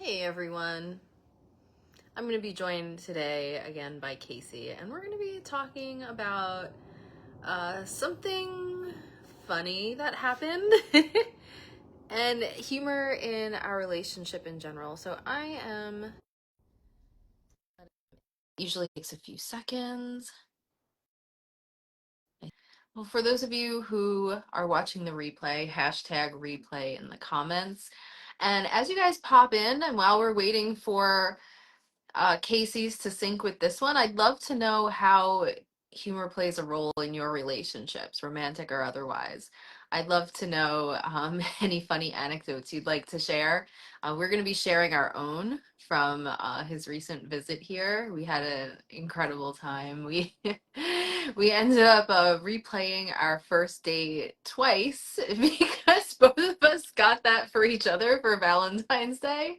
Hey everyone. I'm going to be joined today again by Casey, and we're going to be talking about something funny that happened and humor in our relationship in general. So I am. Usually takes a few seconds. Well, for those of you who are watching the replay, hashtag replay in the comments. And as you guys pop in, and while we're waiting for Casey's to sync with this one, I'd love to know how humor plays a role in your relationships, romantic or otherwise. I'd love to know any funny anecdotes you'd like to share. We're going to be sharing our own from his recent visit here. We had an incredible time. We we ended up replaying our first date twice because both of us got that for each other for Valentine's Day.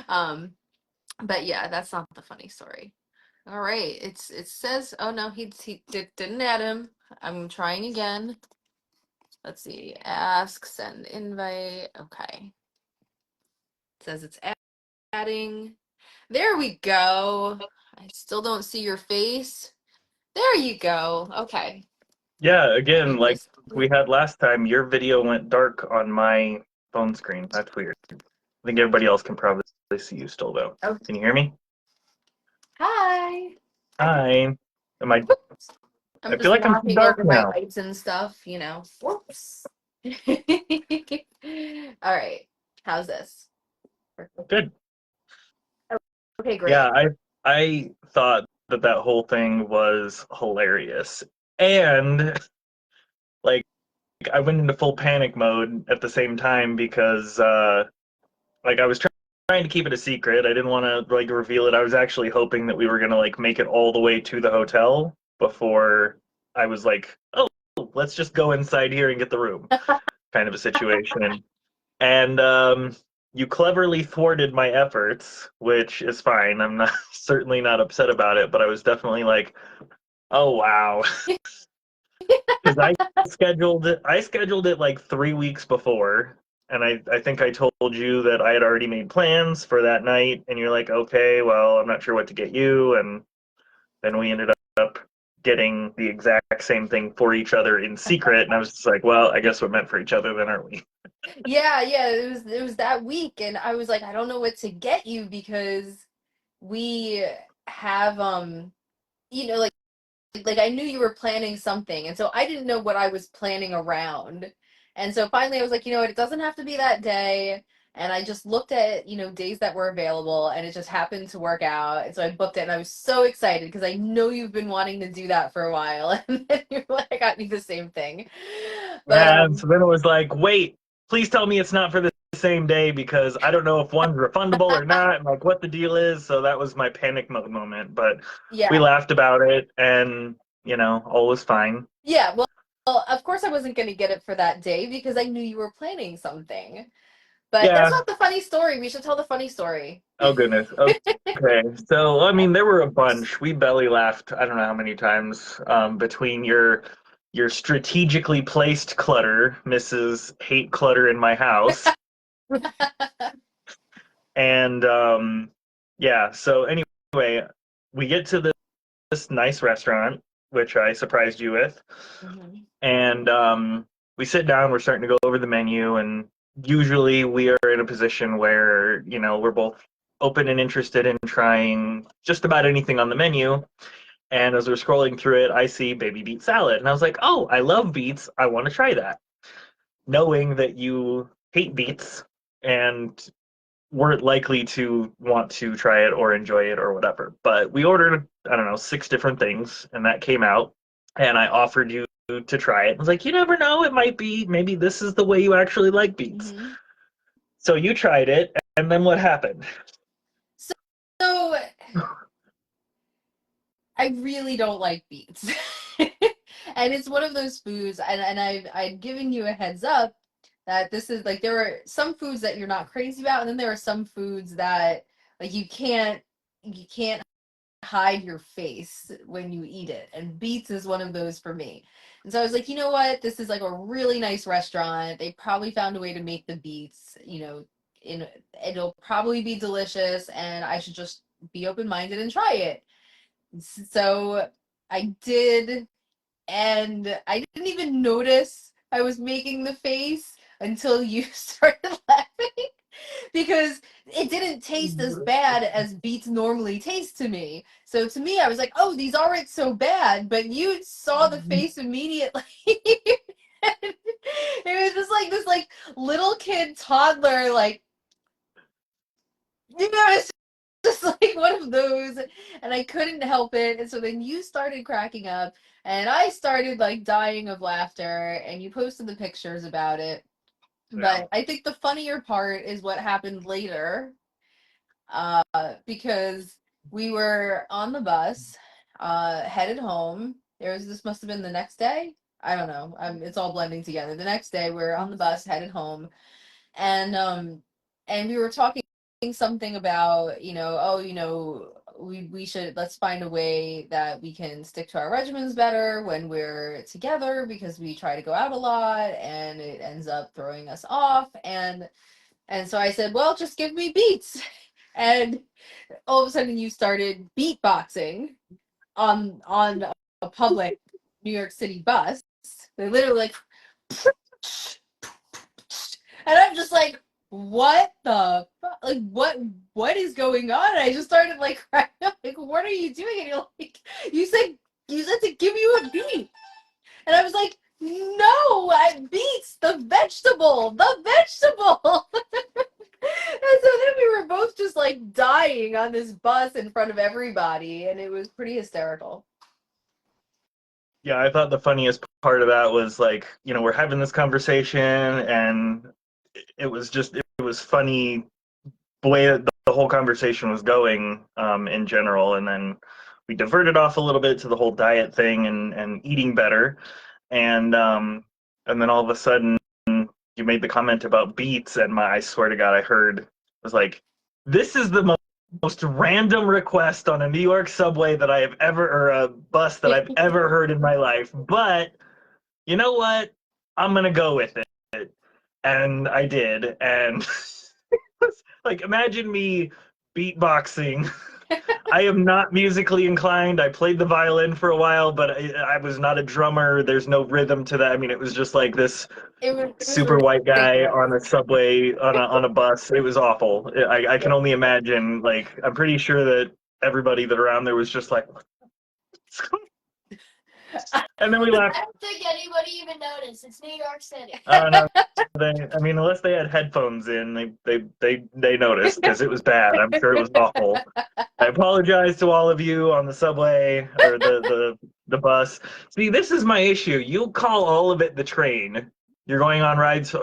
Um, but yeah, that's not the funny story. All right, it says, oh no, didn't add him. I'm trying again. Let's see, ask, send invite. Okay, it says it's adding. There we go. I still don't see your face. There you go. Okay, Yeah, let again, me like just. we had last time, your video went dark on my phone screen. That's weird. I think everybody else can probably see you still, though. Oh, Can you hear me? hi. Hi. Am I? Whoops. I I'm feel just like I'm too knocking dark over my now. lights and stuff. Whoops. All right, how's this? Good. Okay, Yeah, great. I thought that whole thing was hilarious, and like I went into full panic mode at the same time because like I was trying to keep it a secret. I didn't want to like reveal it. I was actually hoping that we were gonna like make it all the way to the hotel before I was like, oh, let's just go inside here and get the room, kind of a situation. And you cleverly thwarted my efforts, which is fine. I'm not certainly not upset about it, but I was definitely like, oh wow, because I scheduled it like 3 weeks before, and I think I told you that I had already made plans for that night, and you're like, okay, well, I'm not sure what to get you, and then we ended up getting the exact same thing for each other in secret, and I was just like, well, I guess we're meant for each other then, aren't we? Yeah, it was that week, and I was like, I don't know what to get you because we have like I knew you were planning something, and so I didn't know what I was planning around. And so finally I was like, you know what, it doesn't have to be that day. And I just looked at, days that were available, and it just happened to work out. And so I booked it, and I was so excited because I know you've been wanting to do that for a while. And then you're like, I got me the same thing. But And so then it was like, wait, please tell me it's not for the same day because I don't know if one's refundable or not, and like what the deal is. So that was my panic mode moment. But we yeah. laughed about it, and all was fine. Yeah, well, of course I wasn't going to get it for that day because I knew you were planning something. But that's Yeah. not the funny story. We should tell the funny story. Oh goodness. Okay. So I mean, there were a bunch. We belly laughed. I don't know how many times between your strategically placed clutter, Mrs. Hate Clutter in my house, and yeah. So anyway, we get to this nice restaurant, which I surprised you with, Mhm. and we sit down. We're starting to go over the menu, and usually we are in a position where we're both open and interested in trying just about anything on the menu. And as we're scrolling through it, I see baby beet salad, and I was like, "Oh, I love beets. I want to try that." Knowing that you hate beets and weren't likely to want to try it or enjoy it or whatever. But we ordered, I don't know, six different things, and that came out. And I offered you to try it. I was like, you never know, it might be, maybe this is the way you actually like beets. Mhm. So you tried it, and then what happened? So, so I really don't like beets. And it's one of those foods, and I've given you a heads up that this is like there are some foods that you're not crazy about, and then there are some foods that like you can't hide your face when you eat it. And beets is one of those for me. And so I was like, you know what? This is like a really nice restaurant. They probably found a way to make the beets, it'll probably be delicious, and I should just be open minded and try it. So I did, and I didn't even notice I was making the face until you started laughing because it didn't taste as bad as beets normally taste to me. So to me, I was like, "Oh, these aren't so bad," but you saw the face immediately. It was just like this, like little kid toddler, like it's just like one of those, and I couldn't help it. And so then you started cracking up, and I started like dying of laughter, and you posted the pictures about it. Yeah. But I think the funnier part is what happened later, because we were on the bus, headed home. This must have been the next day. I don't know. It's all blending together. The next day, we're on the bus headed home, and we were talking something about, oh, we should, let's find a way that we can stick to our regimens better when we're together, because we try to go out a lot and it ends up throwing us off. And so I said, well, just give me beats. And all of a sudden you started beatboxing on a public New York City bus. They literally like, and I'm just like, what the fuck? Like, what is going on? And I just started like crying up, like, what are you doing? And you're like, you said you said to give you a beat. And I was like, no, I beets the vegetable. And so then we were both just like dying on this bus in front of everybody, and it was pretty hysterical. Yeah, I thought the funniest part of that was like, we're having this conversation and it was funny the way that the whole conversation was going in general, and then we diverted off a little bit to the whole diet thing and eating better, and then all of a sudden you made the comment about beets, and I swear to God, I heard was like, this is the most random request on a New York subway that I have ever, or a bus that I've ever heard in my life. But you know what? I'm gonna go with it, and I did. And like, imagine me beatboxing. I am not musically inclined. I played the violin for a while, but I was not a drummer. There's no rhythm to that. I mean, it was just like this It was super white guy ridiculous. on a subway on a bus. It was awful. I can only imagine. Like, I'm pretty sure that everybody that around there was just like, what's going on? And then we I laughed. don't think anybody even noticed. It's New York City. No, I mean, unless they had headphones in, they noticed because it was bad. I'm sure it was awful. I apologize to all of you on the subway or the bus. See, this is my issue. You call all of it the train. You're going on rides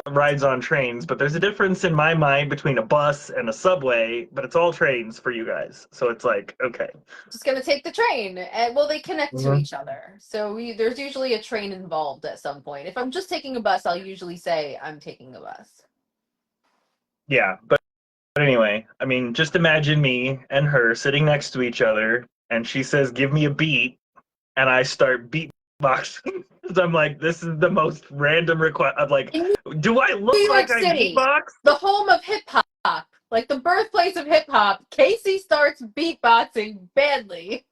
on trains, but there's a difference in my mind between a bus and a subway, but it's all trains for you guys. So it's like, okay. Just gonna take the train, and well, they connect to Mhm. each other. So there's usually a train involved at some point. If I'm just taking a bus, I'll usually say I'm taking a bus. Yeah, but anyway, I mean, just imagine me and her sitting next to each other, and she says, "Give me a beat," and I start beatboxing. I'm like, this is the most random request. I'm like, In do I New look York like I City, beatbox? the home of hip hop, like the birthplace of hip hop, Casey starts beatboxing badly.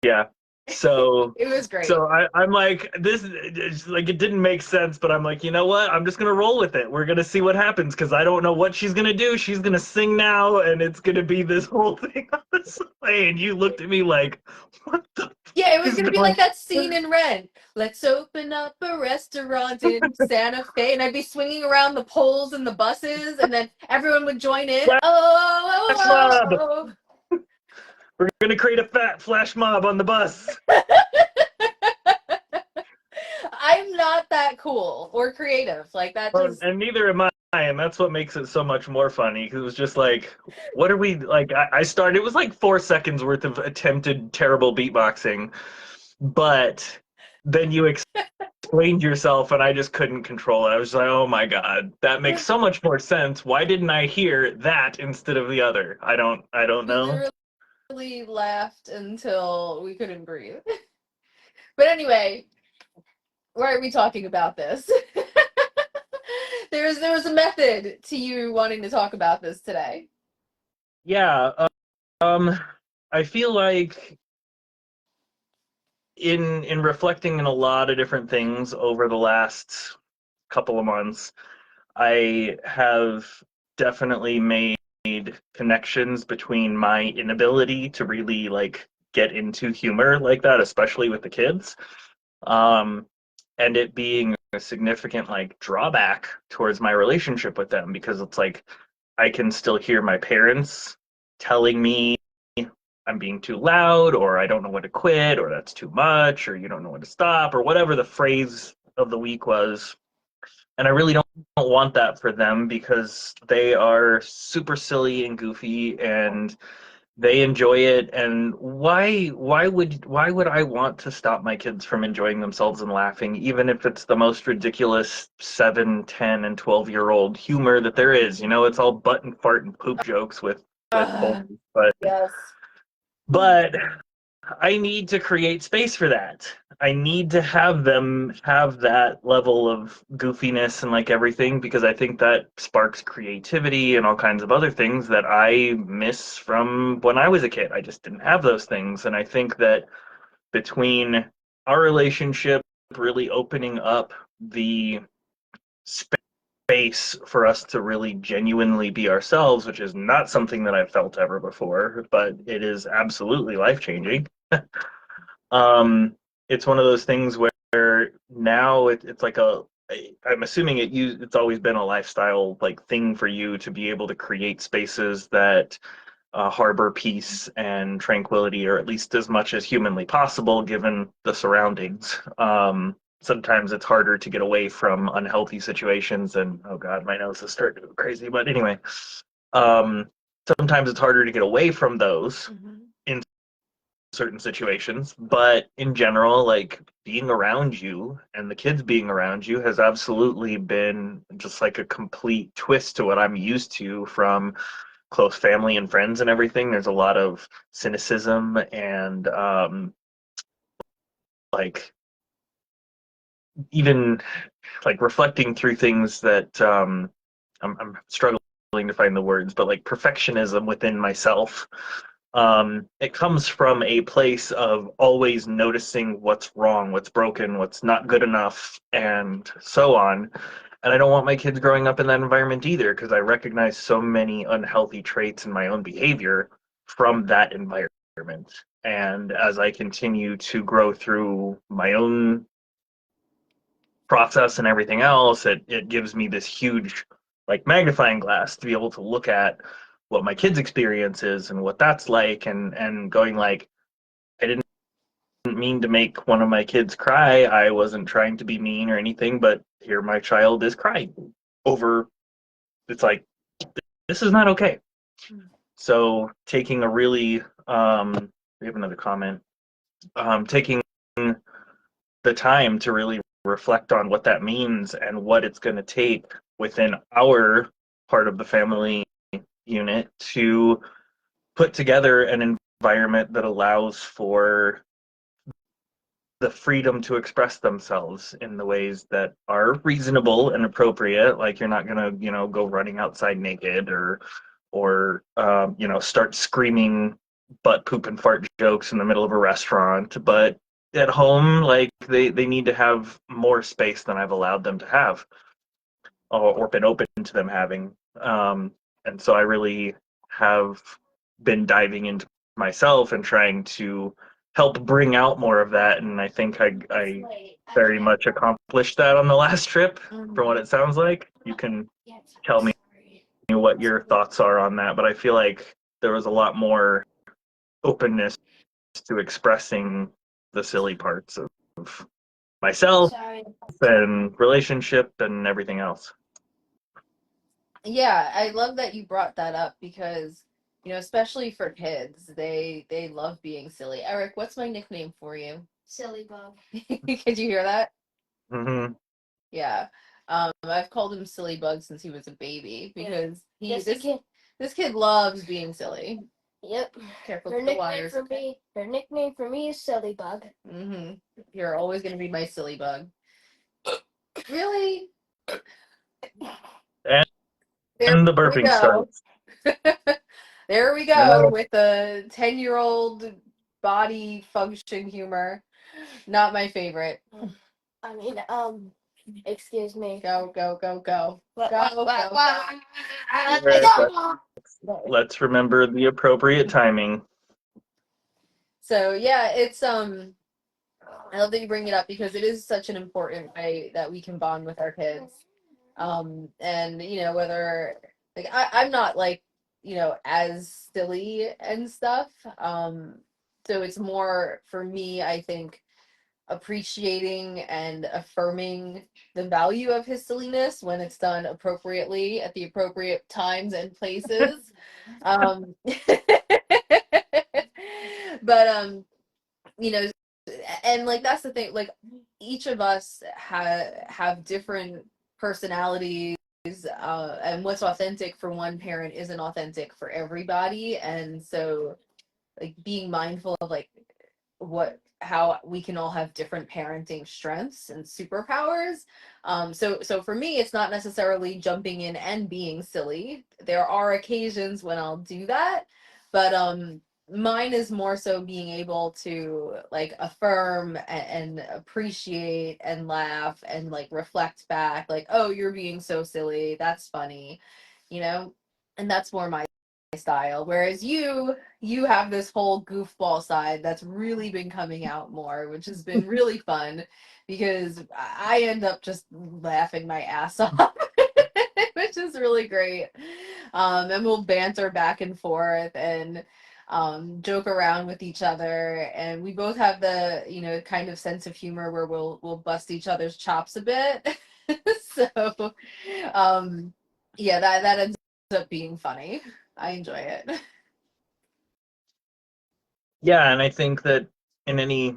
Yeah. So It was great. I'm like, this it's like it didn't make sense, but I'm like, you know what? I'm just gonna roll with it. We're gonna see what happens because I don't know what she's gonna do. She's gonna sing now, and it's gonna be this whole thing on this way. And you looked at me like, what the Yeah, it fuck was is gonna be going like that scene in Rent. Let's open up a restaurant in Santa Fe, and I'd be swinging around the poles and the buses, and then everyone would join in. Flash Oh, mob? oh, We're gonna create a fat flash mob on the bus. oh. I'm not that cool or creative. Like that Well, just and neither am I, and that's what makes it so much more funny because it was just like, what are we like? I started. It was like 4 seconds worth of attempted terrible beatboxing, but then you explained yourself, and I just couldn't control it. I was like, oh my god, that makes so much more sense. Why didn't I hear that instead of the other? I don't we know. literally laughed until we couldn't breathe. But anyway, why are we talking about this? there was a method to you wanting to talk about this today. Yeah, I feel like in reflecting on a lot of different things over the last couple of months, I have definitely made connections between my inability to really like get into humor like that, especially with the kids, um, and it being a significant like drawback towards my relationship with them because it's like I can still hear my parents telling me I'm being too loud, or I don't know when to quit, or that's too much, or you don't know when to stop, or whatever the phrase of the week was. And I really don't want that for them because they are super silly and goofy and they enjoy it. And why would I want to stop my kids from enjoying themselves and laughing, even if it's the most ridiculous 7, 10, and 12-year-old humor that there is? You know, it's all butt and fart and poop jokes with boys, Yes. but I need to create space for that. I need to have them have that level of goofiness and like everything because I think that sparks creativity and all kinds of other things that I miss from when I was a kid. I just didn't have those things. And I think that between our relationship really opening up the space for us to really genuinely be ourselves, which is not something that I've felt ever before, but it is absolutely life changing. um, it's one of those things where now it's like I'm assuming it's always been a lifestyle like thing for you to be able to create spaces that harbor peace and tranquility, or at least as much as humanly possible given the surroundings. Sometimes it's harder to get away from unhealthy situations, and oh god, my nose is starting to go crazy. But anyway, um, sometimes it's harder to get away from those in certain situations, but in general, like being around you and the kids being around you has absolutely been just like a complete twist to what I'm used to from close family and friends and everything. There's a lot of cynicism and like even like reflecting through things that I'm struggling to find the words, but like perfectionism within myself. It comes from a place of always noticing what's wrong, what's broken, what's not good enough, and so on. And I don't want my kids growing up in that environment either, because I recognize so many unhealthy traits in my own behavior from that environment. And as I continue to grow through my own process and everything else, it gives me this huge like magnifying glass to be able to look at what my kids' experience is and what that's like, and going like, I didn't mean to make one of my kids cry. I wasn't trying to be mean or anything, but here my child is crying over. It's like this is not okay. So taking a really we have another comment. Taking the time to really reflect on what that means and what it's going to take within our part of the family unit to put together an environment that allows for the freedom to express themselves in the ways that are reasonable and appropriate. Like you're not gonna, go running outside naked or start screaming butt poop and fart jokes in the middle of a restaurant. But at home, like they need to have more space than I've allowed them to have, or been open to them having. And so I really have been diving into myself and trying to help bring out more of that. And I think I very much accomplished that on the last trip, from what it sounds like. You can tell me what your thoughts are on that, but I feel like there was a lot more openness to expressing the silly parts of myself Sorry. and relationship and everything else. Yeah, I love that you brought that up because, especially for kids, they love being silly. Eric, what's my nickname for you? Silly bug. Could you hear that? Mm-hmm. Yeah. I've called him Silly Bug since he was a baby because this kid loves being silly. Yep. Careful Her with the nickname wires. for me. Her nickname for me is Silly Bug. Mm-hmm. You're always gonna be my silly bug. Really? there the we burping go. starts. There we go with the 10-year-old body function humor. Not my favorite. I mean, excuse me. Go, go, go, go. What, Go, what, go, what, go. what? All right, let's remember the appropriate timing. So yeah, it's I love that you bring it up because it is such an important way that we can bond with our kids. And you know, whether like I'm not like, you know, as silly and stuff. So it's more for me, I think, appreciating and affirming the value of his silliness when it's done appropriately at the appropriate times and places. Um, but you know, and like that's the thing, like each of us have different personalities, and what's authentic for one parent isn't authentic for everybody, and so like being mindful of like what how we can all have different parenting strengths and superpowers. So for me it's not necessarily jumping in and being silly. There are occasions when I'll do that, but mine is more so being able to like affirm and appreciate and laugh and like reflect back like, oh, you're being so silly, that's funny, you know. And that's more my style, whereas you have this whole goofball side that's really been coming out more, which has been really fun because I end up just laughing my ass off, which is really great. And we'll banter back and forth and joke around with each other, and we both have the, you know, kind of sense of humor where we'll bust each other's chops a bit. So yeah, that ends up being funny. I enjoy it. Yeah, and I think that in any,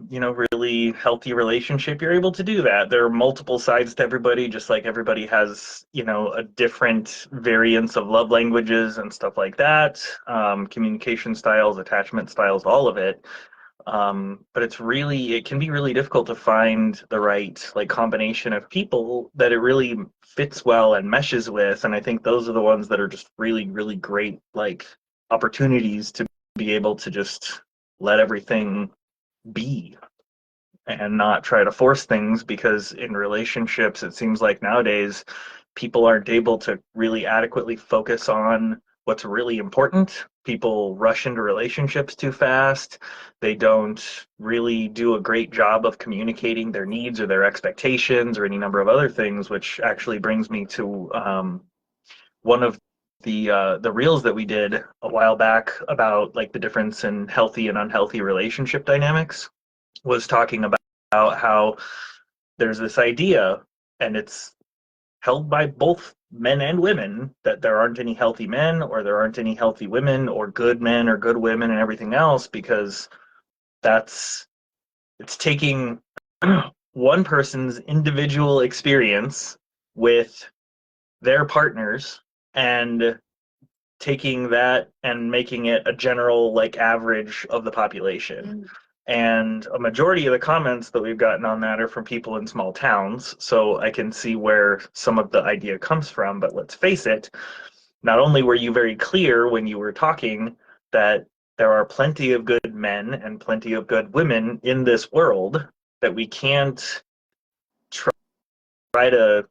really healthy relationship, you're able to do that. There are multiple sides to everybody, just like everybody has, a different variance of love languages and stuff like that, communication styles, attachment styles, all of it. But it can be really difficult to find the right like combination of people that it really fits well and meshes with. And I think those are the ones that are just really, really great like opportunities to be able to just let everything be and not try to force things, because in relationships it seems like nowadays people aren't able to really adequately focus on what's really important. People rush into relationships too fast. They don't really do a great job of communicating their needs or their expectations or any number of other things, which actually brings me to one of the reels that we did a while back about like the difference in healthy and unhealthy relationship dynamics, was talking about how there's this idea, and it's held by both men and women, that there aren't any healthy men or there aren't any healthy women or good men or good women and everything else, because that's it's taking one person's individual experience with their partners and taking that and making it a general like average of the population. Mm. And a majority of the comments that we've gotten on that are from people in small towns, so I can see where some of the idea comes from. But let's face it, not only were you very clear when you were talking that there are plenty of good men and plenty of good women in this world, that we can't try to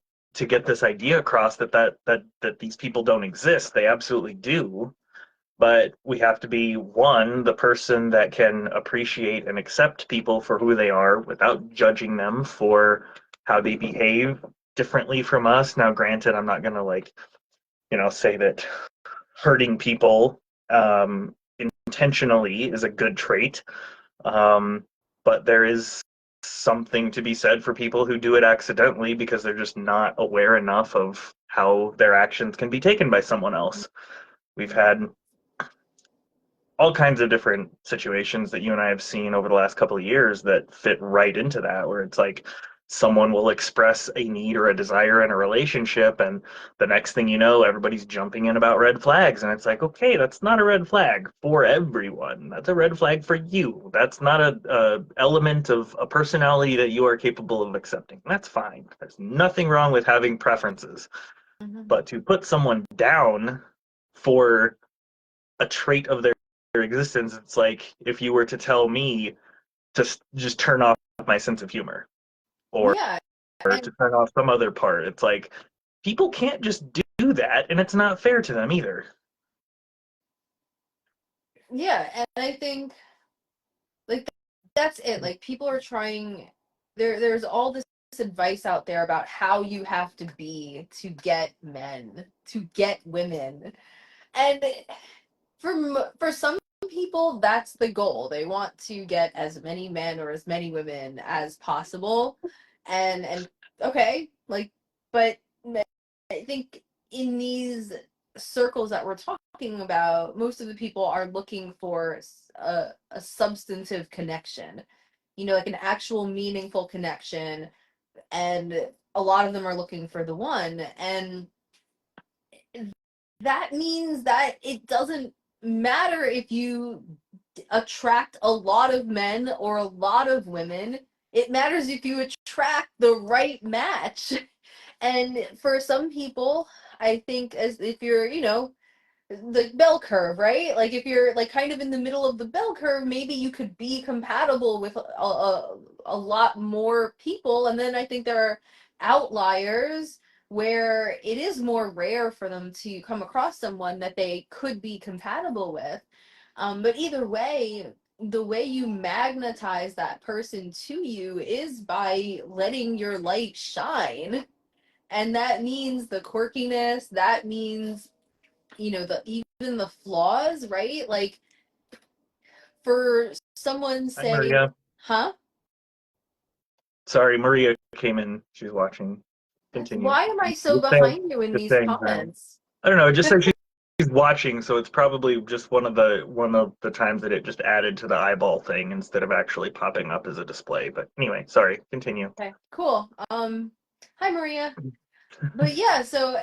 get this idea across that these people don't exist. They absolutely do. But we have to be, one, the person that can appreciate and accept people for who they are without judging them for how they behave differently from us. Now, granted, I'm not going to like, say that hurting people intentionally is a good trait. Um, but there is something to be said for people who do it accidentally because they're just not aware enough of how their actions can be taken by someone else. We've had all kinds of different situations that you and I have seen over the last couple of years that fit right into that, where it's like someone will express a need or a desire in a relationship, and the next thing you know, everybody's jumping in about red flags. And it's like, okay, that's not a red flag for everyone. That's a red flag for you. That's not a element of a personality that you are capable of accepting. That's fine. There's nothing wrong with having preferences. Mhm. But to put someone down for a trait of their existence, it's like if you were to tell me to just turn off my sense of humor, or Yeah, to and turn off some other part. It's like people can't just do that, and it's not fair to them either. yeah, and I think like that's it. Like people are trying there's all this advice out there about how you have to be to get men, to get women. And for some people that's the goal. They want to get as many men or as many women as possible. And okay, like but I think in these circles that we're talking about, most of the people are looking for a substantive connection, like an actual meaningful connection. And a lot of them are looking for the one. And that means that it doesn't matter if you attract a lot of men or a lot of women. It matters if you attract the right match. And for some people, I think as if you're, the bell curve, right? Like if you're like kind of in the middle of the bell curve, maybe you could be compatible with a lot more people. And then I think there are outliers where it is more rare for them to come across someone that they could be compatible with. But either way, the way you magnetize that person to you is by letting your light shine. And that means the quirkiness, that means the even the flaws, right? Like for someone Hi, say, Maria. huh? Sorry, Maria came in. She's watching. Continue. Why am I so Just saying, behind you in just these saying hi. comments? I don't know. It just says she's watching, so it's probably just one of the times that it just added to the eyeball thing instead of actually popping up as a display. But anyway, sorry. Continue. Okay, cool. Hi Maria. But yeah, so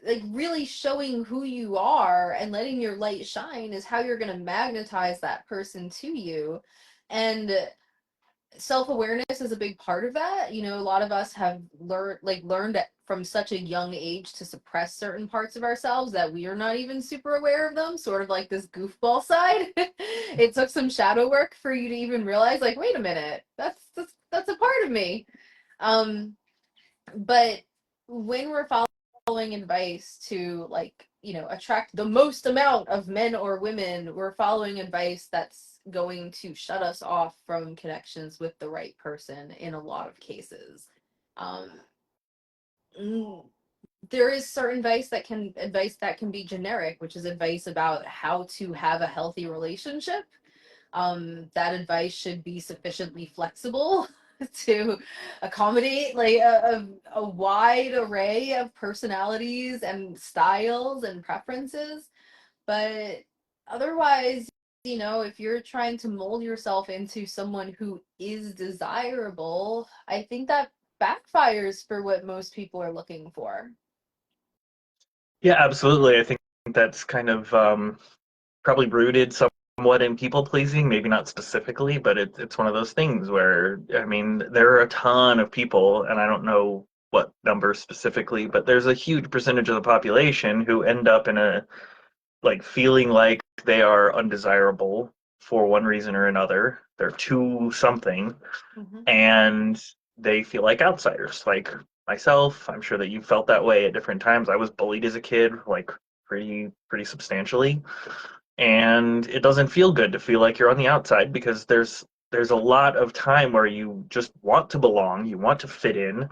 like really showing who you are and letting your light shine is how you're going to magnetize that person to you. And self-awareness is a big part of that. A lot of us have learned from such a young age to suppress certain parts of ourselves that we are not even super aware of them, sort of like this goofball side. It took some shadow work for you to even realize, like, wait a minute, that's a part of me. um but when we're following advice to, like, attract the most amount of men or women, we're following advice that's going to shut us off from connections with the right person in a lot of cases. um mm, there is certain advice that can be generic, which is advice about how to have a healthy relationship. That advice should be sufficiently flexible to accommodate like a wide array of personalities and styles and preferences. But otherwise, if you're trying to mold yourself into someone who is desirable, I think that backfires for what most people are looking for. Yeah, absolutely. I think that's kind of probably rooted somewhat in people pleasing, maybe not specifically, but it's one of those things where, I mean, there are a ton of people, and I don't know what number specifically, but there's a huge percentage of the population who end up in a like feeling like they are undesirable for one reason or another. They're too something, Mm-hmm. and they feel like outsiders. Like myself, I'm sure that you felt that way at different times. I was bullied as a kid, like pretty substantially, and it doesn't feel good to feel like you're on the outside because there's a lot of time where you just want to belong, you want to fit in,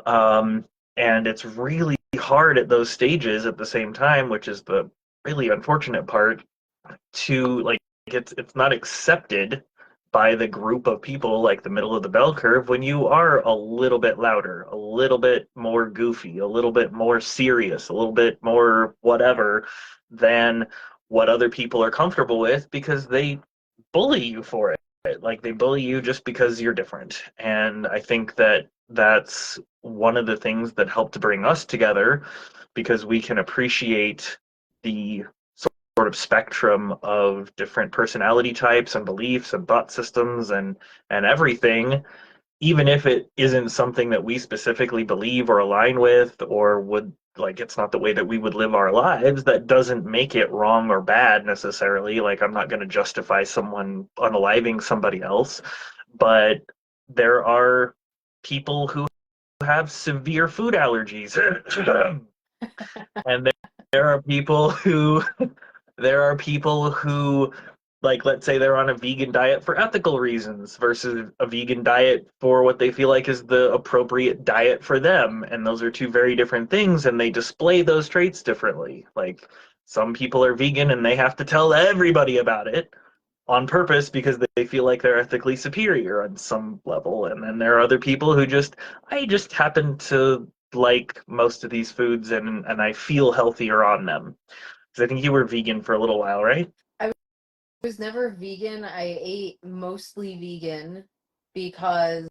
um, and it's really hard at those stages at the same time, which is the really unfortunate part, to like it's not accepted by the group of people, like the middle of the bell curve, when you are a little bit louder, a little bit more goofy, a little bit more serious, a little bit more whatever than what other people are comfortable with, because they bully you for it. Like they bully you just because you're different. And I think that that's one of the things that help to bring us together, because we can appreciate the sort of spectrum of different personality types and beliefs and thought systems and everything, even if it isn't something that we specifically believe or align with, or would like, it's not the way that we would live our lives, that doesn't make it wrong or bad necessarily. Like, I'm not going to justify someone unaliving somebody else, but there are people who have severe food allergies. And there are people who there are people who, like, let's say they're on a vegan diet for ethical reasons versus a vegan diet for what they feel like is the appropriate diet for them, and those are two very different things, and they display those traits differently. Like, some people are vegan and they have to tell everybody about it on purpose because they feel like they're ethically superior on some level, and then there are other people who just, I just happen to like most of these foods, and I feel healthier on them. Because I think you were vegan for a little while, right? I was never vegan. I ate mostly vegan because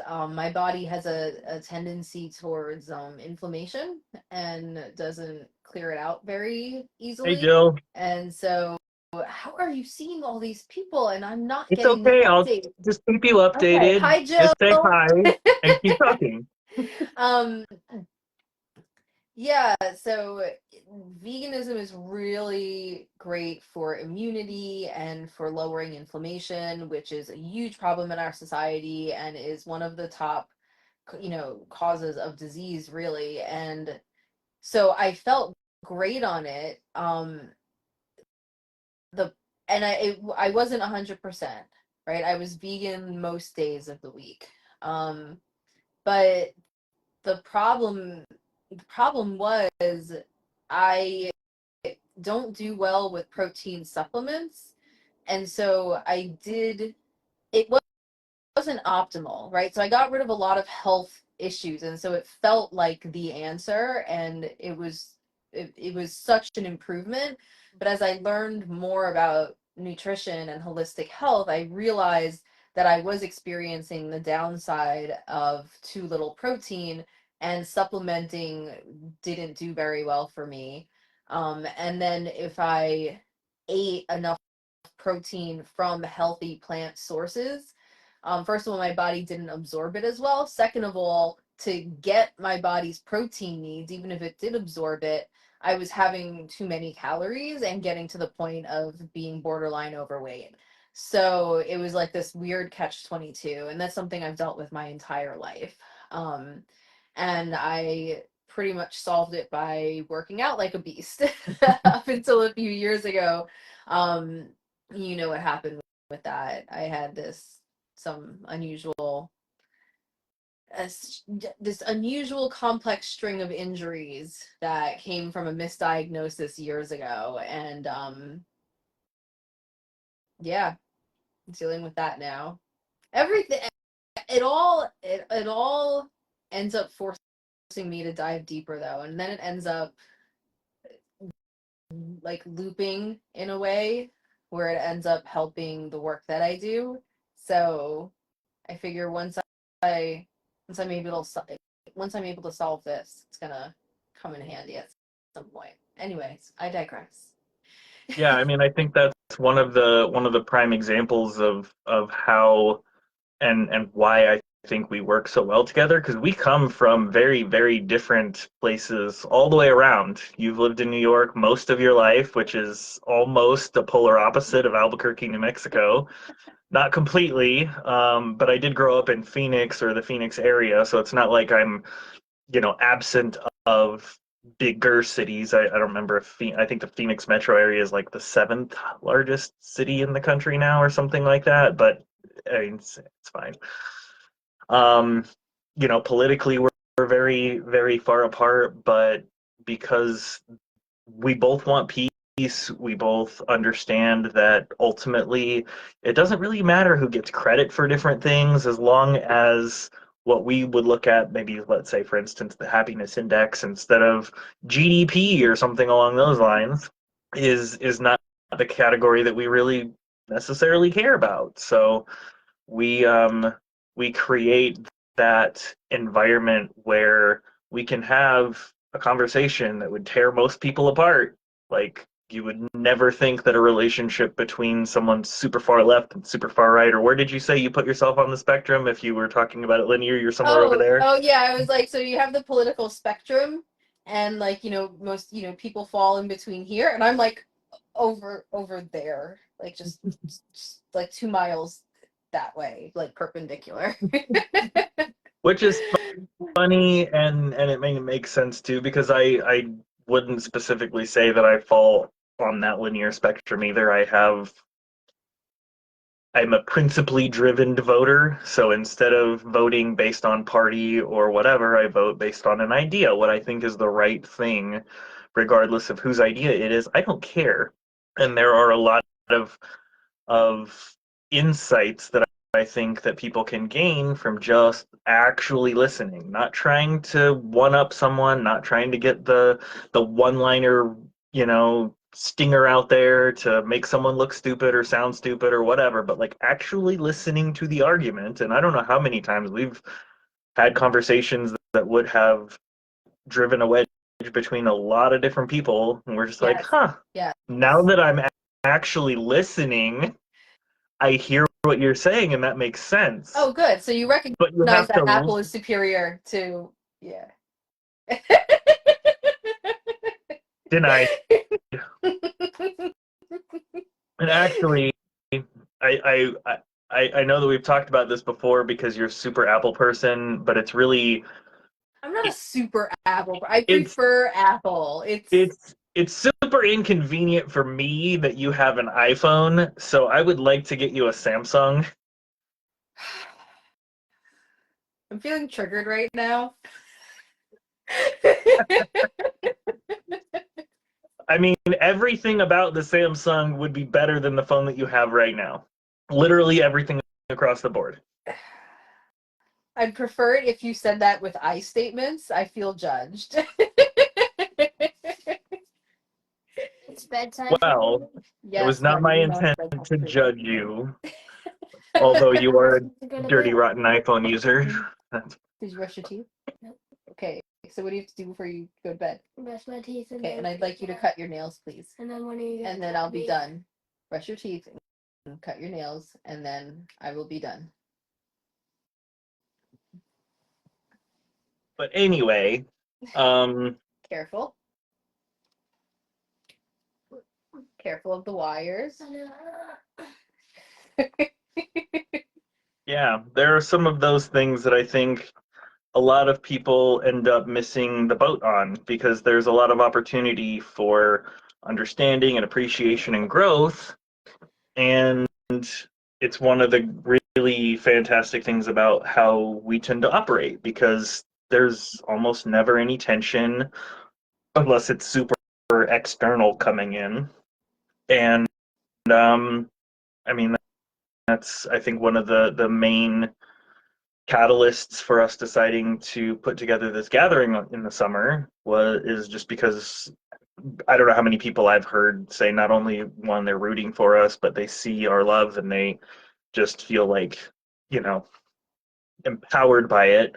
my body has a tendency towards inflammation and doesn't clear it out very Hey, easily. Jill. And so, how are you seeing all these people and I'm not It's getting the okay. I'll update? just keep you Okay, updated. hi Just Jill. say hi and keep talking. um, yeah, so veganism is really great for immunity and for lowering inflammation, which is a huge problem in our society and is one of the top, causes of disease, really. And so I felt great on it. The and I wasn't 100%, right? I was vegan most days of the week. But the problem was I don't do well with protein supplements. And so it wasn't optimal, right? So I got rid of a lot of health issues. And so it felt like the answer. And it was such an improvement. But as I learned more about nutrition and holistic health, I realized that I was experiencing the downside of too little protein, and supplementing didn't do very well for me. And then if I ate enough protein from healthy plant sources, first of all, my body didn't absorb it as well. Second of all, to get my body's protein needs, even if it did absorb it, I was having too many calories and getting to the point of being borderline overweight. So it was like this weird catch 22. And that's something I've dealt with my entire life. Um, and I pretty much solved it by working out like a beast up until a few years ago. Um, you know what happened with that. I had some unusual uh, this unusual complex string of injuries that came from a misdiagnosis years ago, and yeah, dealing with that now. Everything, it all ends up forcing me to dive deeper though, and then it ends up like looping in a way where it ends up helping the work that I do. So I figure I once I'm able to once I'm able to solve this, it's gonna come in handy at some point. Anyways, I digress. Yeah, I mean, I think that's one of the prime examples of how and why I think we work so well together, because we come from very, very different places all the way around. You've lived in New York most of your life, which is almost the polar opposite of Albuquerque, New Mexico. Not completely, but I did grow up in Phoenix or the Phoenix area, so it's not like I'm, absent of bigger cities. I don't remember if I think the Phoenix metro area is like the seventh largest city in the country now or something like that, but I mean, it's fine. Um, politically, we're very, very far apart, but because we both want peace, we both understand that ultimately it doesn't really matter who gets credit for different things, as long as what we would look at, maybe let's say for instance the happiness index instead of GDP or something along those lines, is not the category that we really necessarily care about. So we create that environment where we can have a conversation that would tear most people apart, like you would never think that a relationship between someone super far left and super far right, or where did you say you put yourself on the spectrum? If you were talking about it linear, you're somewhere over there. Oh yeah, I was like, so you have the political spectrum, and like, most, people fall in between here, and I'm like over there, like just like 2 miles that way, like perpendicular. Which is funny, and it makes sense too, because I wouldn't specifically say that I fall on that linear spectrum either. I'm a principally driven voter, so instead of voting based on party or whatever, I vote based on an idea, what I think is the right thing, regardless of whose idea it is. I don't care. And there are a lot of insights that I think that people can gain from just actually listening, not trying to one up someone, not trying to get the one liner, stinger out there to make someone look stupid or sound stupid or whatever, but like actually listening to the argument. And I don't know how many times we've had conversations that would have driven a wedge between a lot of different people, and we're just like, Yes. huh, Yeah. now that I'm actually listening, I hear what you're saying, and that makes sense. Oh, good. So you But you recognize have that to Apple is superior to, yeah. deny. And actually, I, I I know that we've talked about this before because you're a super Apple person, but it's really I'm not a super Apple. I it's prefer Apple. it's super inconvenient for me that you have an iPhone, so I would like to get you a Samsung. I'm feeling triggered right now. I mean, everything about the Samsung would be better than the phone that you have right now. Literally everything across the board. I'd prefer it if you said that with I statements. I feel judged. It's bedtime. Well, it was Yes, not Marty, my we know it's intent bedtime to for you. judge you, although you are Go a to dirty, bed. rotten iPhone user. Did you brush your teeth? No. Okay, so what do you have to do before you go to bed? Brush my teeth. Okay, and I'd like you to cut your nails, please. And then when are you? And then I'll be done. Brush your teeth and cut your nails, and then I will be done. But anyway, Careful. Careful of the wires. yeah, there are some of those things that I think a lot of people end up missing the boat on because there's a lot of opportunity for understanding and appreciation and growth. And it's one of the really fantastic things about how we tend to operate because there's almost never any tension unless it's super external coming in. And I mean, that's I think one of the main catalysts for us deciding to put together this gathering in the summer is just because I don't know how many people I've heard say not only one they're rooting for us, but they see our love and they just feel like, you know, empowered by it.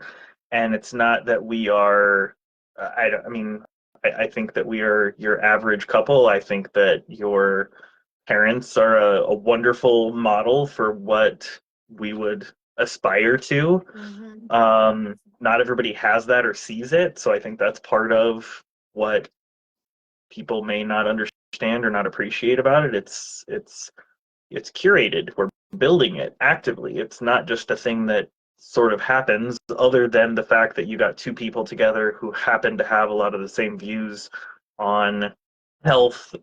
And it's not that we are, I mean, I think that we are your average couple. I think that your parents are a wonderful model for what we would aspire to. Not everybody has that or sees it. So I think that's part of what people may not understand or not appreciate about it. It's curated. We're building it actively. It's not just a thing that sort of happens, other than the fact that you got two people together who happen to have a lot of the same views on health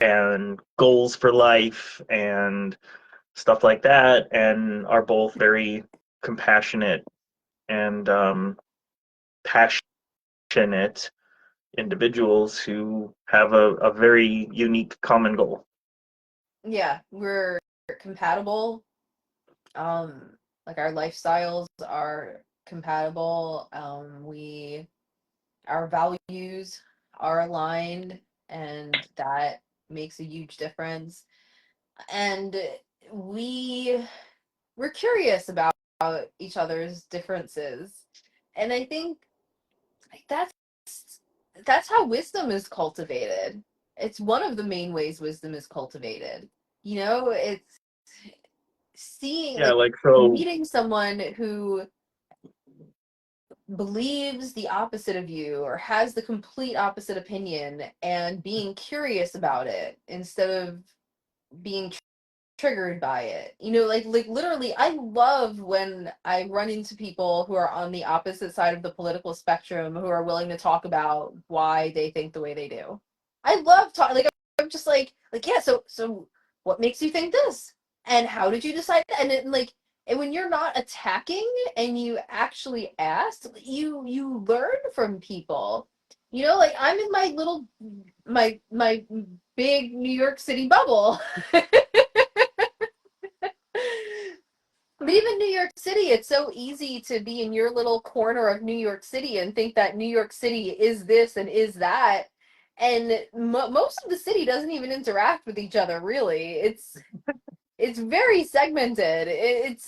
and goals for life and stuff like that, and are both very compassionate and passionate individuals who have a very unique common goal. Yeah, we're compatible. Like our lifestyles are compatible. Our values are aligned, and that makes a huge difference. And we we're curious about each other's differences, and I think like that's how wisdom is cultivated. it's one of the main ways wisdom is cultivated. You know, it's seeing, Yeah, like, like so. meeting someone who believes the opposite of you or has the complete opposite opinion and being curious about it instead of being triggered by it. You know, like literally I love when I run into people who are on the opposite side of the political spectrum who are willing to talk about why they think the way they do. I love talking, like, I'm just like yeah, so what makes you think this? And how did you decide that? And it, like, and when you're not attacking and you actually ask, you learn from people. You know, like I'm in my little my big New York City bubble. But even New York City, it's so easy to be in your little corner of New York City and think that New York City is this and is that. And most of the city doesn't even interact with each other, really. It's very segmented. And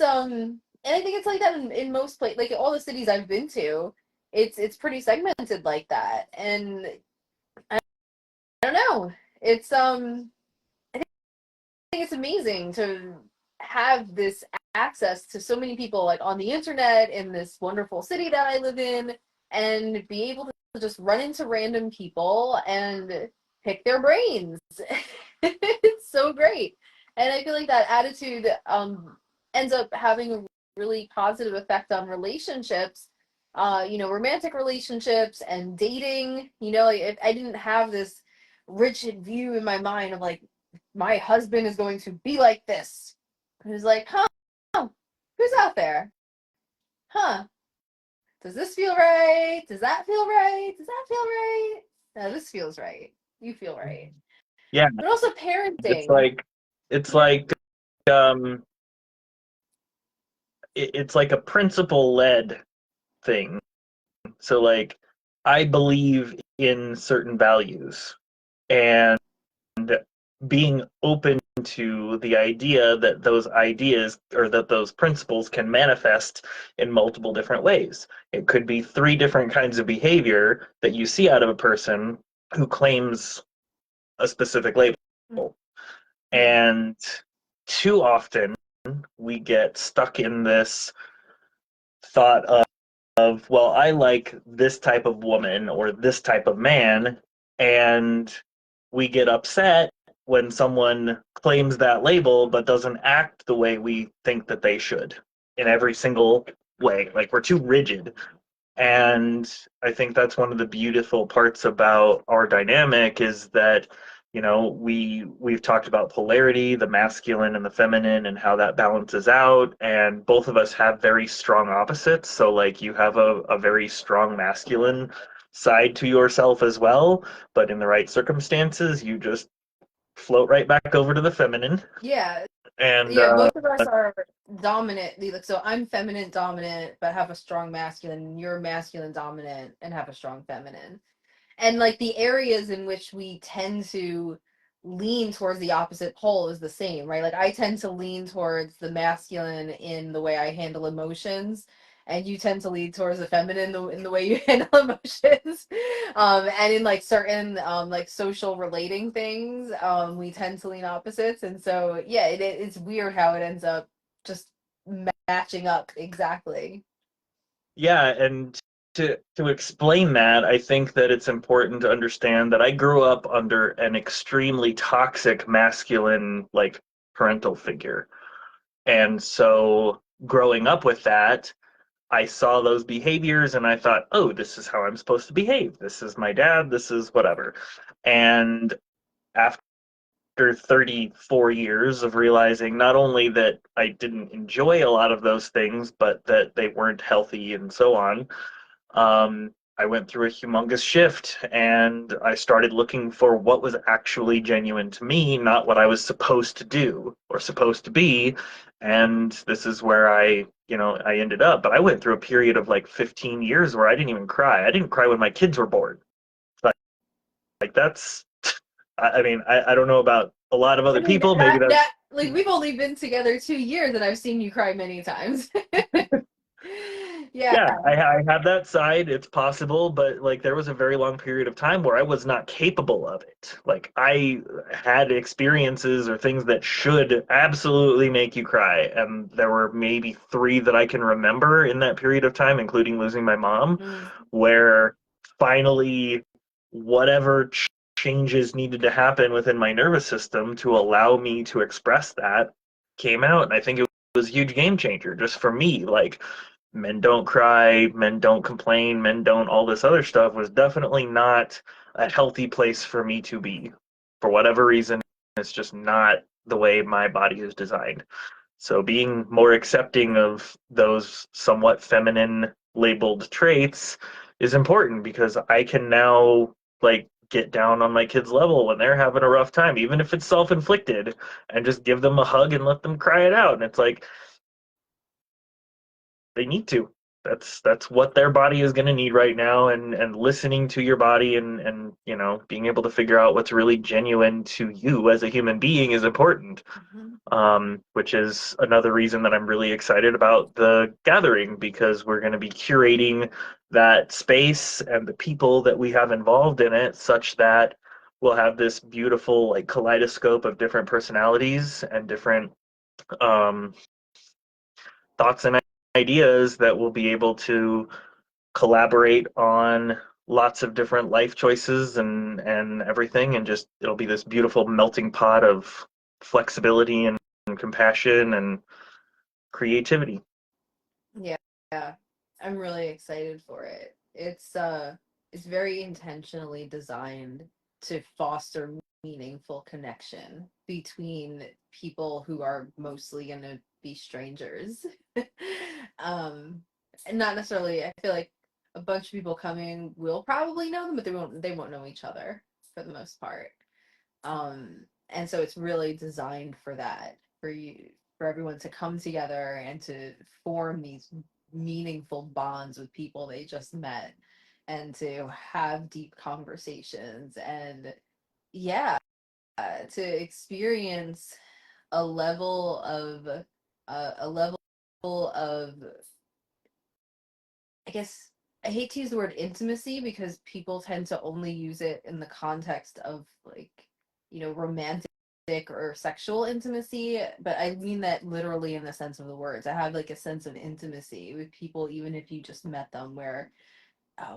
I think it's like that in most places, like all the cities I've been to. It's pretty segmented like that. And I don't know. I think it's amazing to have this access to so many people, like on the internet in this wonderful city that I live in, and be able to just run into random people and pick their brains. It's so great. And I feel like that attitude ends up having a really positive effect on relationships, you know, romantic relationships and dating. You know, like if I didn't have this rigid view in my mind of like my husband is going to be like this. Who's like, huh, who's out there? Huh, does this feel right? Does that feel right? Does that feel right? No, this feels right. You feel right. Yeah, But also it's parenting. like it's like um it's like a principle led thing. So like I believe in certain values, and being open to the idea that those ideas or that those principles can manifest in multiple different ways. It could be three different kinds of behavior that you see out of a person who claims a specific label. And too often we get stuck in this thought of, well, I like this type of woman or this type of man, and we get upset when someone claims that label but doesn't act the way we think that they should in every single way. Like we're too rigid. And I think that's one of the beautiful parts about our dynamic is that, you know, we've talked about polarity, the masculine and the feminine, and how that balances out. And both of us have very strong opposites. So like you have a very strong masculine side to yourself as well, but in the right circumstances, you just float right back over to the feminine. Yeah, And yeah, both of us are dominant. Like, so I'm feminine dominant, but have a strong masculine. You're masculine dominant and have a strong feminine. And like the areas in which we tend to lean towards the opposite pole is the same, right? Like I tend to lean towards the masculine in the way I handle emotions, and you tend to lean towards the feminine in the way you handle emotions. And in like certain like social relating things, we tend to lean opposites. And so yeah, it's weird how it ends up just matching up exactly. yeah, and to explain that, I think that it's important to understand that I grew up under an extremely toxic masculine like parental figure. And so growing up with that, I saw those behaviors and I thought, "Oh, this is how I'm supposed to behave. This is my dad, this is whatever." And after 34 years of realizing not only that I didn't enjoy a lot of those things, but that they weren't healthy and so on, I went through a humongous shift and I started looking for what was actually genuine to me, not what I was supposed to do or supposed to be. And this is where I ended up. But I went through a period of like 15 years where I didn't even cry. I didn't cry when my kids were born. Like that's, I mean, I don't know about a lot of I other mean people. Maybe that that's, like we've only been together 2 years and I've seen you cry many times. Yeah. Yeah, I have that side. It's possible, but like there was a very long period of time where I was not capable of it. Like I had experiences or things that should absolutely make you cry, and there were maybe three that I can remember in that period of time, including losing my mom, Mm. where finally whatever changes needed to happen within my nervous system to allow me to express that came out, and I think it was a huge game changer just for me. Like men don't cry, men don't complain, men don't all this other stuff was definitely not a healthy place for me to be. For whatever reason, it's just not the way my body is designed. So being more accepting of those somewhat feminine labeled traits is important because I can now like get down on my kids' level when they're having a rough time, even if it's self-inflicted, and just give them a hug and let them cry it out. And it's like they need to. That's what their body is going to need right now, and listening to your body and you know being able to figure out what's really genuine to you as a human being is important. Mhm. Which is another reason that I'm really excited about the gathering because we're going to be curating that space and the people that we have involved in it such that we'll have this beautiful like kaleidoscope of different personalities and different um, thoughts and ideas that we'll be able to collaborate on lots of different life choices and everything, and just it'll be this beautiful melting pot of flexibility and compassion and creativity. Yeah, yeah. I'm really excited for it. It's very intentionally designed to foster meaningful connection between people who are mostly gonna be strangers. um and not necessarily I feel like a bunch of people coming will probably know them, but they won't know each other for the most part. And so it's really designed for that, for everyone to come together and to form these meaningful bonds with people they just met and to have deep conversations and yeah, to experience a level of a level of I guess I hate to use the word intimacy because people tend to only use it in the context of like, romantic or sexual intimacy, but I mean that literally in the sense of the words. I have like a sense of intimacy with people, even if you just met them, where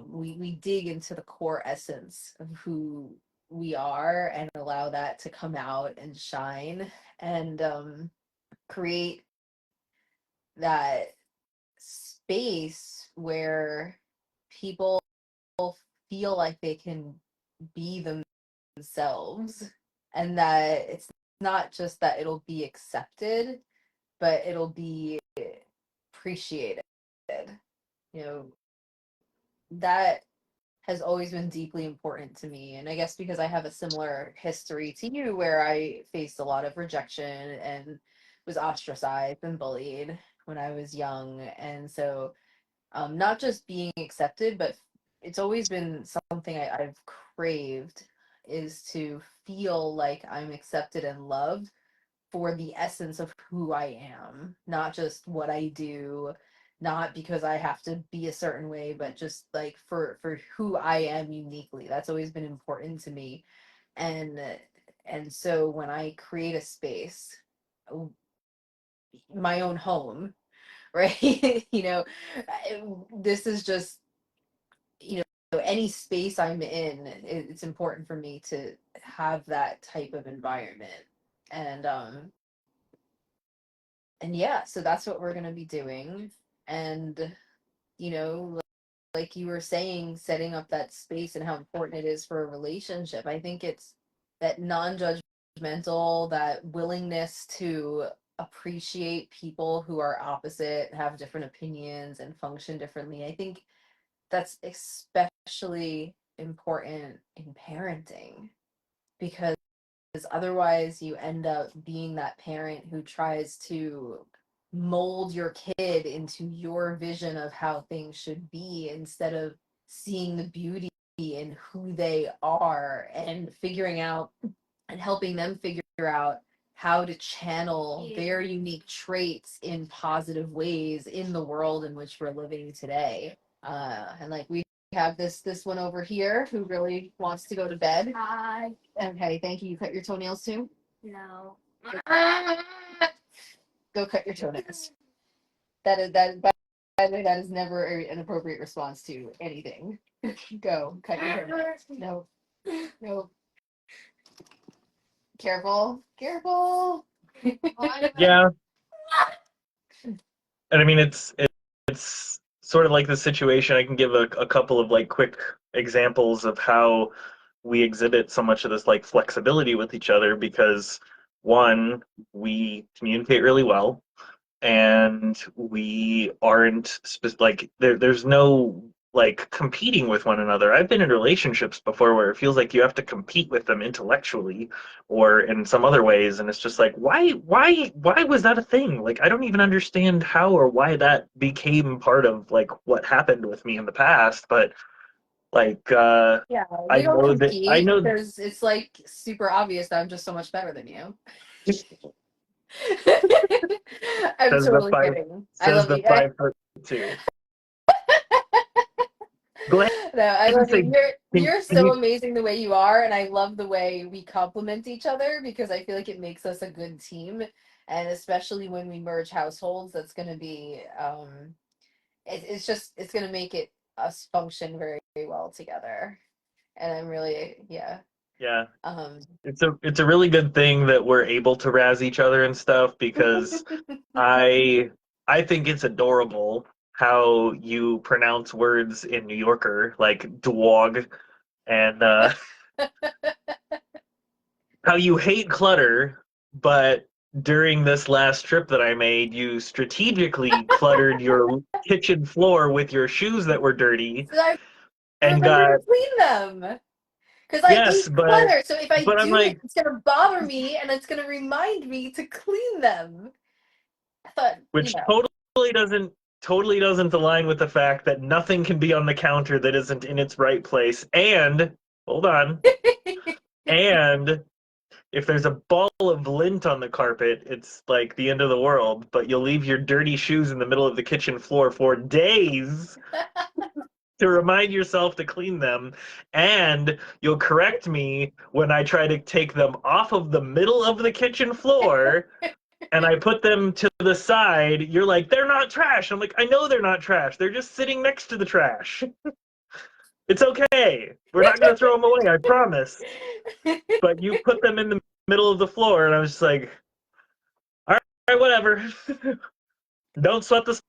we dig into the core essence of who we are and allow that to come out and shine and create that space where people feel like they can be themselves and that it's not just that it'll be accepted, but it'll be appreciated. You know, that has always been deeply important to me. And I guess because I have a similar history to you where I faced a lot of rejection and was ostracized and bullied when I was young. And so not just being accepted, but it's always been something I've craved is to feel like I'm accepted and loved for the essence of who I am, not just what I do, not because I have to be a certain way, but just like for who I am uniquely. That's always been important to me. And and so when I create a space, my own home, right? This is just any space I'm in, it's important for me to have that type of environment. And and yeah, so that's what we're going to be doing. And you know, like you were saying, setting up that space and how important it is for a relationship. I think it's that non-judgmental, that willingness to appreciate people who are opposite, have different opinions and function differently. I think that's especially important in parenting because otherwise you end up being that parent who tries to mold your kid into your vision of how things should be instead of seeing the beauty in who they are and figuring out and helping them figure out how to channel their unique traits in positive ways in the world in which we're living today. And like we have this one over here who really wants to go to bed. Hi. Okay, thank you. You cut your toenails too? No. Go cut your toenails. By the way, that is never an appropriate response to anything. Go cut your hair. No, no. Careful, careful. Yeah, and I mean it's sort of like the situation. I can give a couple of like quick examples of how we exhibit so much of this like flexibility with each other because one, we communicate really well and we aren't like there's no like competing with one another. I've been in relationships before where it feels like you have to compete with them intellectually or in some other ways, and it's just like why was that a thing? Like I don't even understand how or why that became part of like what happened with me in the past, but like Yeah, I we don't know that I compete know because it's like super obvious that I'm just so much better than you. I'm says the totally five kidding. I says love the you. 5'2". Go ahead No, I and love you. say You're can so you amazing the way you are, and I love the way we complement each other because I feel like it makes us a good team. And especially when we merge households, that's going to be it's just it's going to make it us function very, very well together. And I'm really yeah. um It's a really good thing that we're able to razz each other and stuff because I I think it's adorable how you pronounce words in New Yorker like dog and how you hate clutter, but during this last trip that I made, you strategically cluttered your kitchen floor with your shoes that were dirty so I and remember got to clean them. Because I yes, hate clutter. So if I but I'm do it, like it's gonna bother me and it's gonna remind me to clean them. I thought, which totally doesn't align with the fact that nothing can be on the counter that isn't in its right place. And hold on, and if there's a ball of lint on the carpet, it's like the end of the world. But you'll leave your dirty shoes in the middle of the kitchen floor for days to remind yourself to clean them, and you'll correct me when I try to take them off of the middle of the kitchen floor and I put them to the side. You're like, they're not trash. I'm like, I know they're not trash. They're just sitting next to the trash. It's okay. We're not going to throw them away, I promise. But you put them in the middle of the floor, and I was just like, all right, whatever. Don't sweat the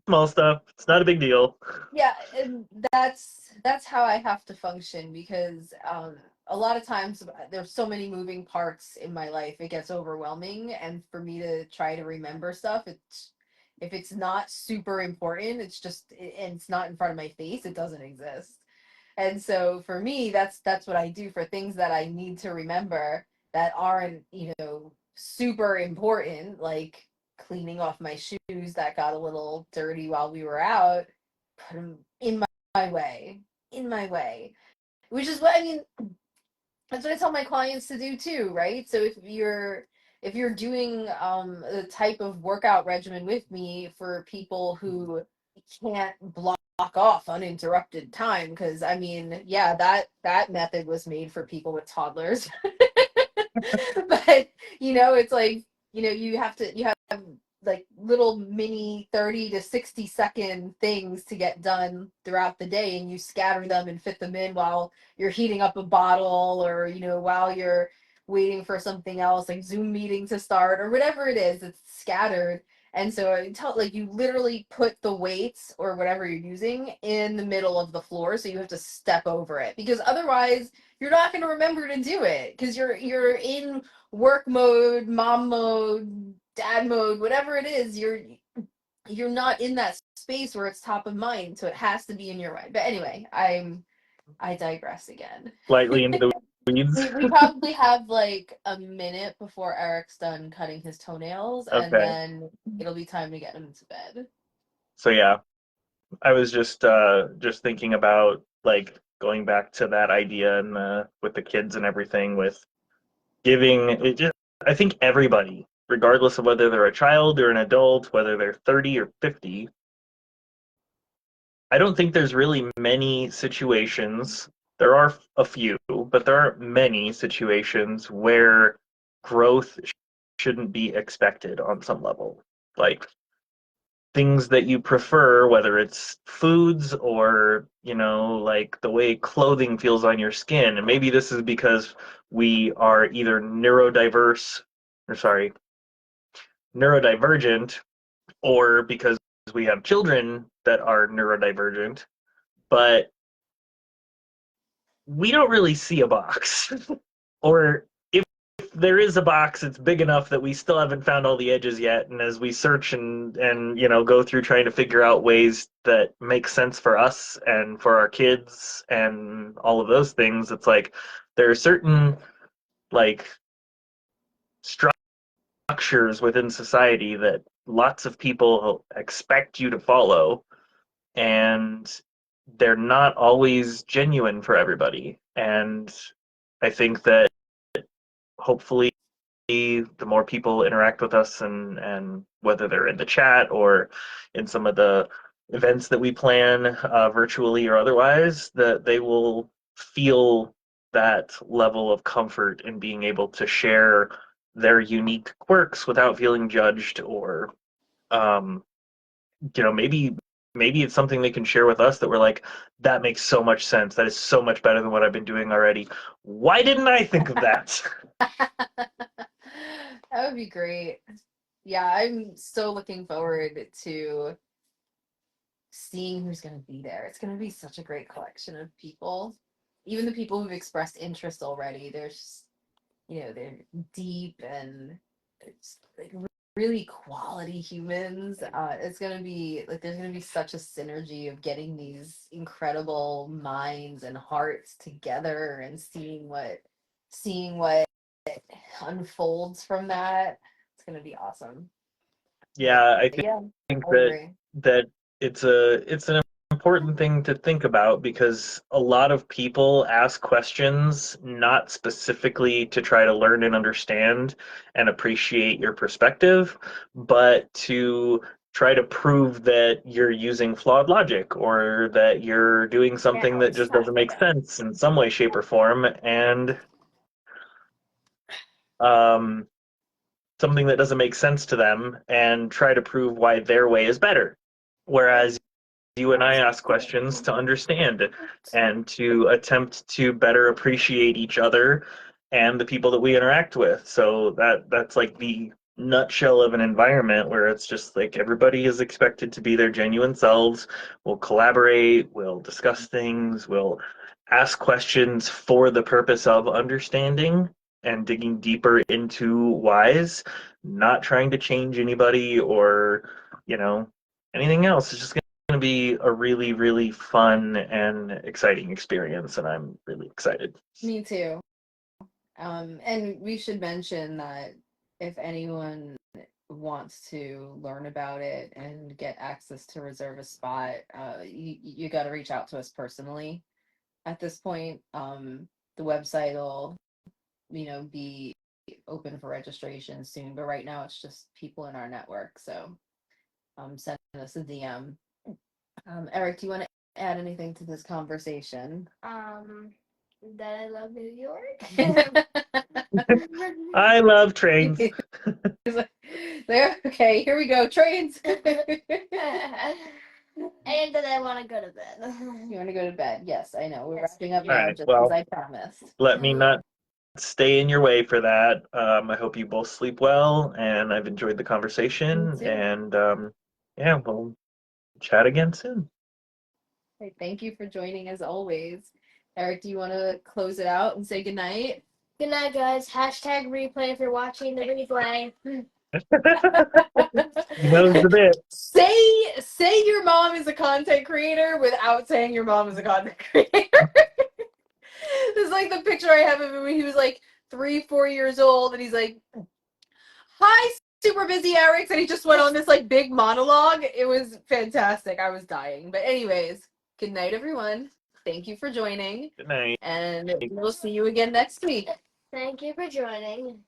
small stuff. It's not a big deal. Yeah, and that's how I have to function because a lot of times there's so many moving parts in my life, it gets overwhelming, and for me to try to remember stuff, it's if it's not super important, and it's not in front of my face, it doesn't exist. And so for me, that's what I do for things that I need to remember that aren't, super important, like cleaning off my shoes that got a little dirty while we were out, put them in my way, in my way. Which is what I mean, that's what I tell my clients to do too, right? So if you're doing the type of workout regimen with me for people who can't block off uninterrupted time, because I mean, yeah, that method was made for people with toddlers. But it's like, you have like little mini 30 to 60-second things to get done throughout the day, and you scatter them and fit them in while you're heating up a bottle, or while you're waiting for something else like Zoom meeting to start or whatever it is. It's scattered. And so I tell, like, you literally put the weights or whatever you're using in the middle of the floor, so you have to step over it, because otherwise you're not going to remember to do it, because you're in work mode, mom mode, dad mode, whatever it is. You're not in that space where it's top of mind, so it has to be in your mind. But anyway, I digress again. Slightly into the weeds. We probably have like a minute before Eric's done cutting his toenails, and Okay. then it'll be time to get him to bed. So yeah, I was just thinking about like going back to that idea and with the kids and everything with giving it just I think everybody, regardless of whether they're a child or an adult, whether they're 30 or 50, I don't think there's really many situations. There are a few, but there aren't many situations where growth shouldn't be expected on some level. Like things that you prefer, whether it's foods or, like the way clothing feels on your skin. And maybe this is because we are either neurodivergent, or because we have children that are neurodivergent, but we don't really see a box. Or if there is a box, it's big enough that we still haven't found all the edges yet. And as we search and go through trying to figure out ways that make sense for us and for our kids and all of those things, it's like there are certain like structures within society that lots of people expect you to follow, and they're not always genuine for everybody. And I think that hopefully the more people interact with us, and whether they're in the chat or in some of the events that we plan virtually or otherwise, that they will feel that level of comfort in being able to share their unique quirks without feeling judged, or um, maybe it's something they can share with us that we're like, that makes so much sense. That is so much better than what I've been doing already. Why didn't I think of that? That would be great. Yeah, I'm so looking forward to seeing who's going to be there. It's going to be such a great collection of people. Even the people who've expressed interest already, there's, they're deep and it's like really quality humans. It's going to be like there's going to be such a synergy of getting these incredible minds and hearts together and seeing what unfolds from that. It's going to be awesome. Yeah, I Yeah, think I that agree. it's an important thing to think about, because a lot of people ask questions not specifically to try to learn and understand and appreciate your perspective, but to try to prove that you're using flawed logic, or that you're doing something Now that it's just time doesn't for make bed. sense in some way, shape, or form, and um, something that doesn't make sense to them, and try to prove why their way is better. Whereas you and I ask questions to understand and to attempt to better appreciate each other and the people that we interact with. So that's like the nutshell of an environment where it's just like everybody is expected to be their genuine selves. We'll collaborate, we'll discuss things, we'll ask questions for the purpose of understanding and digging deeper into whys, not trying to change anybody or, anything else. It's just going to be a really, really fun and exciting experience, and I'm really excited. Me too. And we should mention that if anyone wants to learn about it and get access to reserve a spot, you got to reach out to us personally at this point. The website will, be open for registration soon, but right now it's just people in our network. So send us a DM. Eric, do you want to add anything to this conversation? That I love New York. I love trains. There, okay, here we go. Trains. And that I want to go to bed. You want to go to bed? Yes, I know. We're Yes. wrapping up All now, right, just as well, I promised. let me not stay in your way for that. I hope you both sleep well, and I've enjoyed the Me conversation. too. And yeah, we'll chat again soon. Okay, thank you for joining as always. Eric, do you want to close it out and say goodnight? Good night, guys. Hashtag replay if you're watching the replay. He knows the bit. Say your mom is a content creator without saying your mom is a content creator. This is like the picture I have of him when he was like 3, 4 years old, and he's like, "Hi, super busy Eric," and he just went on this like big monologue. It was fantastic. I was dying. But anyways, good night, everyone. Thank you for joining, Good night. and we'll see you again next week. Thank you for joining.